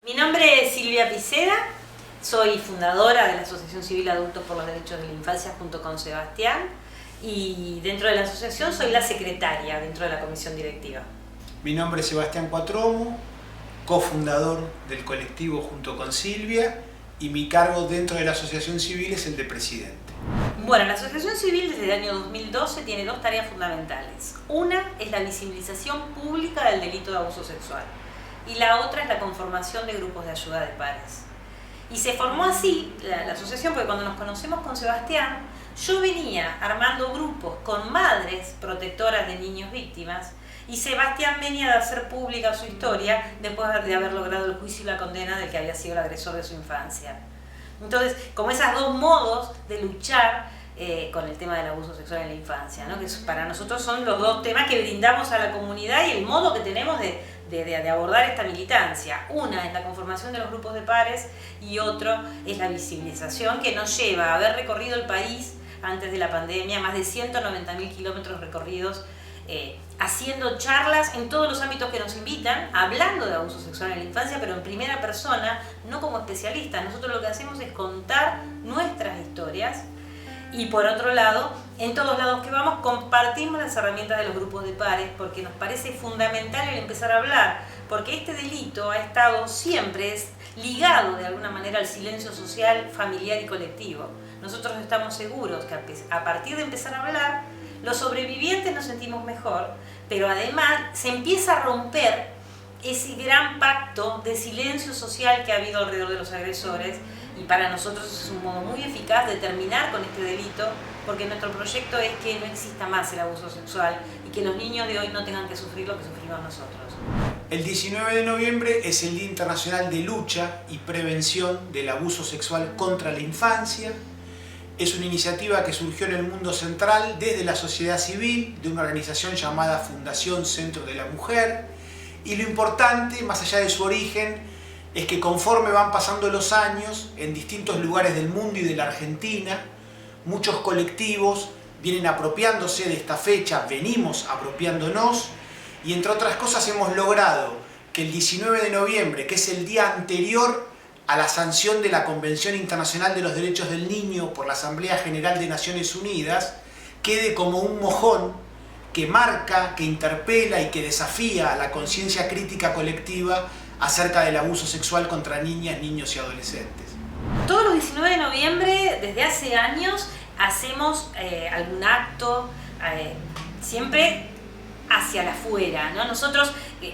Mi nombre es Silvia Piceda, soy fundadora de la Asociación Civil Adultos por los Derechos de la Infancia junto con Sebastián y dentro de la asociación soy la secretaria dentro de la comisión directiva. Mi nombre es Sebastián Cuatromo, cofundador del colectivo junto con Silvia, y mi cargo dentro de la asociación civil es el de presidente. Bueno, la asociación civil desde el año 2012 tiene dos tareas fundamentales. Una es la visibilización pública del delito de abuso sexual y la otra es la conformación de grupos de ayuda de pares. Y se formó así la asociación porque cuando nos conocemos con Sebastián, yo venía armando grupos con madres protectoras de niños víctimas y Sebastián venía de hacer pública su historia después de haber logrado el juicio y la condena del que había sido el agresor de su infancia. Entonces, como esos dos modos de luchar con el tema del abuso sexual en la infancia, ¿no? Que para nosotros son los dos temas que brindamos a la comunidad y el modo que tenemos de abordar esta militancia. Una es la conformación de los grupos de pares y otro es la visibilización que nos lleva a haber recorrido el país antes de la pandemia, más de 190.000 kilómetros recorridos, haciendo charlas en todos los ámbitos que nos invitan, hablando de abuso sexual en la infancia, pero en primera persona, no como especialistas. Nosotros lo que hacemos es contar nuestras historias y por otro lado, en todos lados que vamos, compartimos las herramientas de los grupos de pares porque nos parece fundamental el empezar a hablar, porque este delito ha estado siempre ligado de alguna manera al silencio social, familiar y colectivo. Nosotros estamos seguros que a partir de empezar a hablar, los sobrevivientes nos sentimos mejor, pero además se empieza a romper ese gran pacto de silencio social que ha habido alrededor de los agresores y para nosotros es un modo muy eficaz de terminar con este delito porque nuestro proyecto es que no exista más el abuso sexual y que los niños de hoy no tengan que sufrir lo que sufrimos nosotros. El 19 de noviembre es el Día Internacional de Lucha y Prevención del Abuso Sexual contra la Infancia. Es una iniciativa que surgió en el mundo central desde la sociedad civil, de una organización llamada Fundación Centro de la Mujer. Y lo importante, más allá de su origen, es que conforme van pasando los años, en distintos lugares del mundo y de la Argentina, muchos colectivos vienen apropiándose de esta fecha, venimos apropiándonos, y entre otras cosas hemos logrado que el 19 de noviembre, que es el día anterior a la sanción de la Convención Internacional de los Derechos del Niño por la Asamblea General de Naciones Unidas, quede como un mojón que marca, que interpela y que desafía a la conciencia crítica colectiva acerca del abuso sexual contra niñas, niños y adolescentes. Todos los 19 de noviembre, desde hace años, hacemos algún acto, siempre hacia la afuera, ¿no? Nosotros,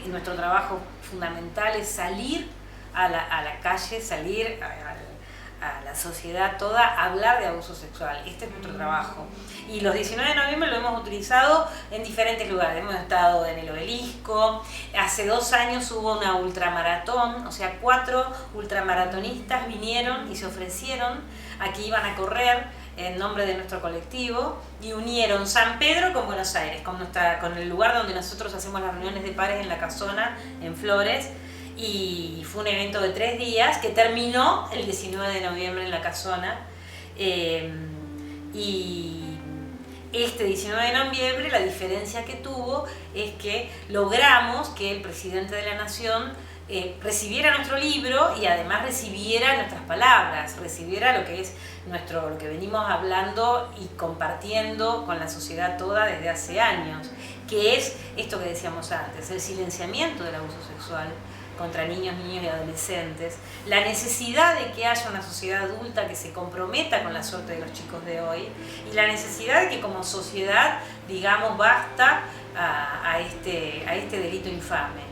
nuestro trabajo fundamental es salir a la calle, salir a la sociedad toda a hablar de abuso sexual. Este es nuestro trabajo. Y los 19 de noviembre lo hemos utilizado en diferentes lugares. Hemos estado en el Obelisco, hace 2 años hubo una ultramaratón, o sea, 4 ultramaratonistas vinieron y se ofrecieron a que iban a correr en nombre de nuestro colectivo y unieron San Pedro con Buenos Aires, con el lugar donde nosotros hacemos las reuniones de pares en La Casona, en Flores. Y fue un evento de 3 días que terminó el 19 de noviembre en La Casona. Y este 19 de noviembre la diferencia que tuvo es que logramos que el presidente de la Nación recibiera nuestro libro y además recibiera nuestras palabras, recibiera lo que es lo que venimos hablando y compartiendo con la sociedad toda desde hace años, que es esto que decíamos antes, el silenciamiento del abuso sexual contra niños, niños y adolescentes, la necesidad de que haya una sociedad adulta que se comprometa con la suerte de los chicos de hoy y la necesidad de que como sociedad digamos basta a este delito infame.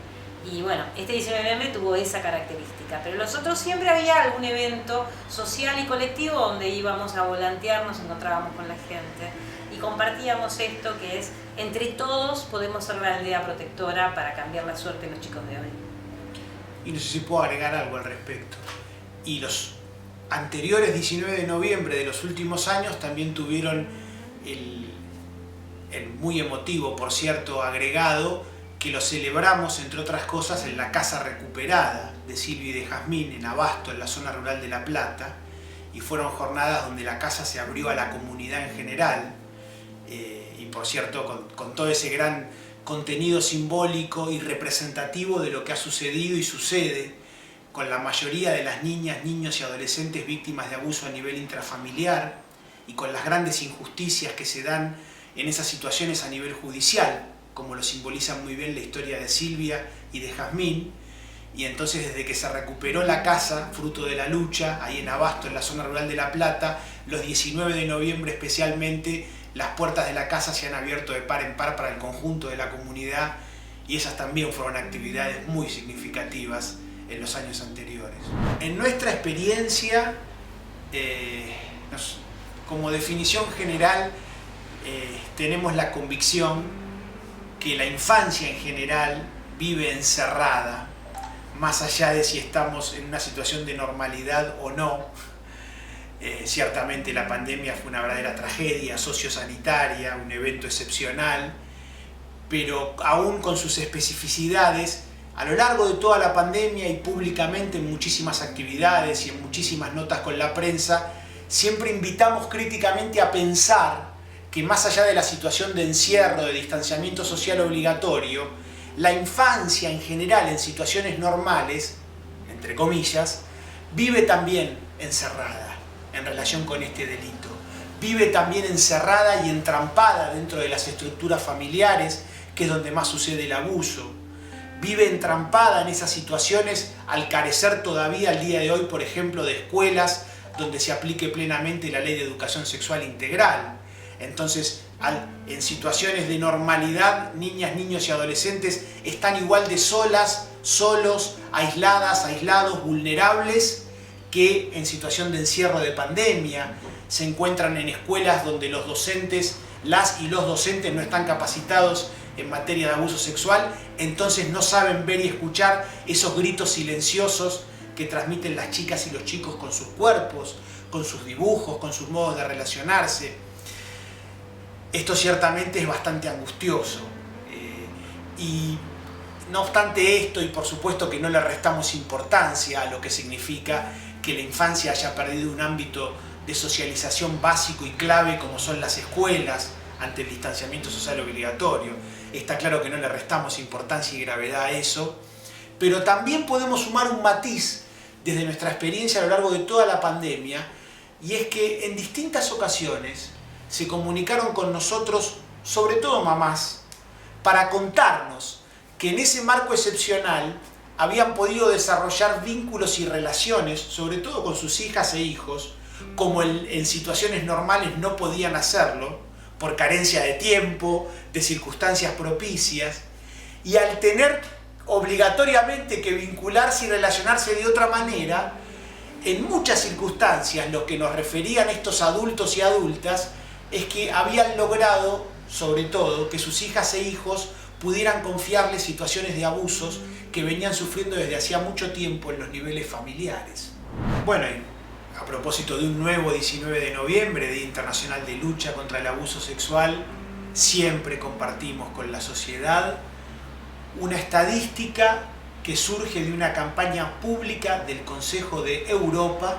Y bueno, este 19 de noviembre tuvo esa característica, pero los otros siempre había algún evento social y colectivo donde íbamos a volantear, nos encontrábamos con la gente y compartíamos esto que es, entre todos podemos ser la aldea protectora para cambiar la suerte de los chicos de hoy. Y no sé si puedo agregar algo al respecto. Y los anteriores 19 de noviembre de los últimos años también tuvieron el muy emotivo, por cierto, agregado, que lo celebramos, entre otras cosas, en la Casa Recuperada de Silvia y de Jazmín, en Abasto, en la zona rural de La Plata, y fueron jornadas donde la casa se abrió a la comunidad en general, y por cierto, con todo ese gran contenido simbólico y representativo de lo que ha sucedido y sucede con la mayoría de las niñas, niños y adolescentes víctimas de abuso a nivel intrafamiliar y con las grandes injusticias que se dan en esas situaciones a nivel judicial, como lo simboliza muy bien la historia de Silvia y de Jazmín. Y entonces, desde que se recuperó la casa, fruto de la lucha, ahí en Abasto, en la zona rural de La Plata, los 19 de noviembre especialmente, las puertas de la casa se han abierto de par en par para el conjunto de la comunidad, y esas también fueron actividades muy significativas en los años anteriores. En nuestra experiencia, como definición general, tenemos la convicción que la infancia en general vive encerrada, más allá de si estamos en una situación de normalidad o no. Ciertamente la pandemia fue una verdadera tragedia sociosanitaria, un evento excepcional, pero aún con sus especificidades, a lo largo de toda la pandemia y públicamente en muchísimas actividades y en muchísimas notas con la prensa, siempre invitamos críticamente a pensar que más allá de la situación de encierro, de distanciamiento social obligatorio, la infancia en general en situaciones normales, entre comillas, vive también encerrada en relación con este delito. Vive también encerrada y entrampada dentro de las estructuras familiares, que es donde más sucede el abuso. Vive entrampada en esas situaciones al carecer todavía al día de hoy, por ejemplo, de escuelas donde se aplique plenamente la ley de educación sexual integral. Entonces, en situaciones de normalidad, niñas, niños y adolescentes están igual de solas, solos, aisladas, aislados, vulnerables, que en situación de encierro de pandemia. Se encuentran en escuelas donde los docentes, las y los docentes no están capacitados en materia de abuso sexual, entonces no saben ver y escuchar esos gritos silenciosos que transmiten las chicas y los chicos con sus cuerpos, con sus dibujos, con sus modos de relacionarse. Esto ciertamente es bastante angustioso. Y no obstante esto, y por supuesto que no le restamos importancia a lo que significa que la infancia haya perdido un ámbito de socialización básico y clave como son las escuelas ante el distanciamiento social obligatorio. Está claro que no le restamos importancia y gravedad a eso, pero también podemos sumar un matiz desde nuestra experiencia a lo largo de toda la pandemia, y es que en distintas ocasiones se comunicaron con nosotros, sobre todo mamás, para contarnos que en ese marco excepcional habían podido desarrollar vínculos y relaciones, sobre todo con sus hijas e hijos, como en situaciones normales no podían hacerlo, por carencia de tiempo, de circunstancias propicias, y al tener obligatoriamente que vincularse y relacionarse de otra manera, en muchas circunstancias lo que nos referían estos adultos y adultas es que habían logrado, sobre todo, que sus hijas e hijos pudieran confiarles situaciones de abusos que venían sufriendo desde hacía mucho tiempo en los niveles familiares. Bueno, a propósito de un nuevo 19 de noviembre, Día Internacional de Lucha contra el Abuso Sexual, siempre compartimos con la sociedad una estadística que surge de una campaña pública del Consejo de Europa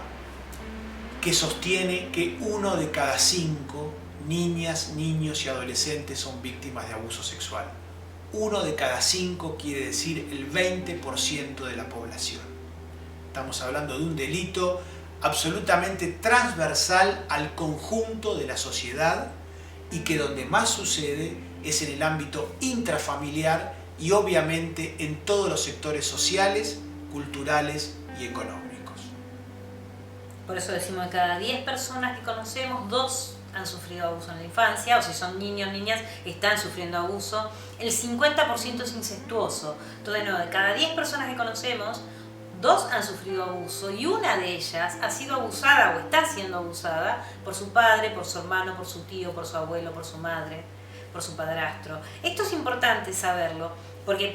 que sostiene que 1 de cada 5 niñas, niños y adolescentes son víctimas de abuso sexual. 1 de cada 5 quiere decir el 20% de la población. Estamos hablando de un delito absolutamente transversal al conjunto de la sociedad y que donde más sucede es en el ámbito intrafamiliar y obviamente en todos los sectores sociales, culturales y económicos. Por eso decimos que cada 10 personas que conocemos, 2 han sufrido abuso en la infancia, o si son niños, niñas, están sufriendo abuso. El 50% es incestuoso. Entonces, no, de cada 10 personas que conocemos, 2 han sufrido abuso y una de ellas ha sido abusada o está siendo abusada por su padre, por su hermano, por su tío, por su abuelo, por su madre, por su padrastro. Esto es importante saberlo, porque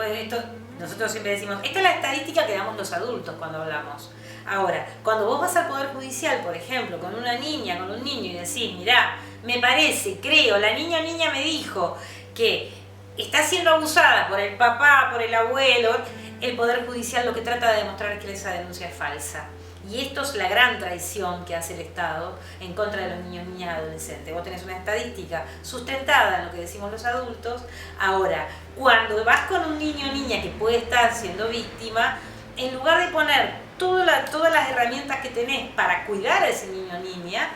nosotros siempre decimos, esta es la estadística que damos los adultos cuando hablamos. Ahora, cuando vos vas al Poder Judicial, por ejemplo, con una niña, con un niño y decís, mirá, me parece, creo, la niña me dijo que está siendo abusada por el papá, por el abuelo, el Poder Judicial lo que trata de demostrar es que esa denuncia es falsa. Y esto es la gran traición que hace el Estado en contra de los niños, niñas y adolescentes. Vos tenés una estadística sustentada en lo que decimos los adultos. Ahora, cuando vas con un niño o niña que puede estar siendo víctima, en lugar de poner todas las herramientas que tenés para cuidar a ese niño o niña,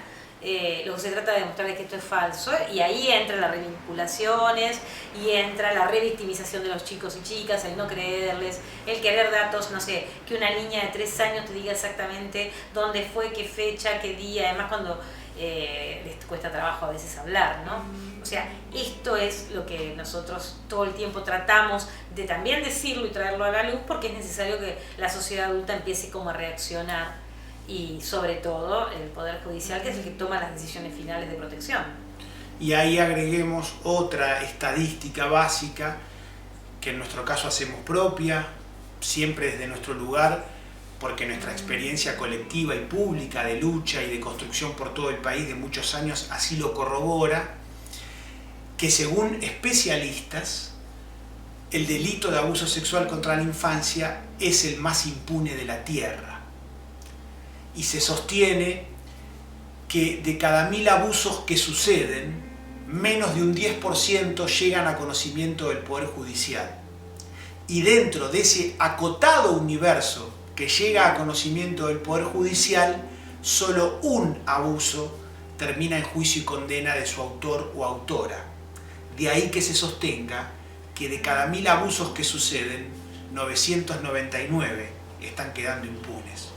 lo que se trata de demostrar es que esto es falso, y ahí entra las revinculaciones y entra la revictimización de los chicos y chicas, el no creerles, el querer datos, no sé, que una niña de 3 años te diga exactamente dónde fue, qué fecha, qué día, además cuando les cuesta trabajo a veces hablar, ¿no? O sea, esto es lo que nosotros todo el tiempo tratamos de también decirlo y traerlo a la luz, porque es necesario que la sociedad adulta empiece como a reaccionar, y sobre todo el Poder Judicial, que es el que toma las decisiones finales de protección. Y ahí agreguemos otra estadística básica que en nuestro caso hacemos propia, siempre desde nuestro lugar, porque nuestra experiencia colectiva y pública de lucha y de construcción por todo el país de muchos años así lo corrobora, que según especialistas, el delito de abuso sexual contra la infancia es el más impune de la tierra. Y se sostiene que de cada 1000 abusos que suceden, menos de un 10% llegan a conocimiento del Poder Judicial. Y dentro de ese acotado universo que llega a conocimiento del Poder Judicial, solo un abuso termina en juicio y condena de su autor o autora. De ahí que se sostenga que de cada 1000 abusos que suceden, 999 están quedando impunes.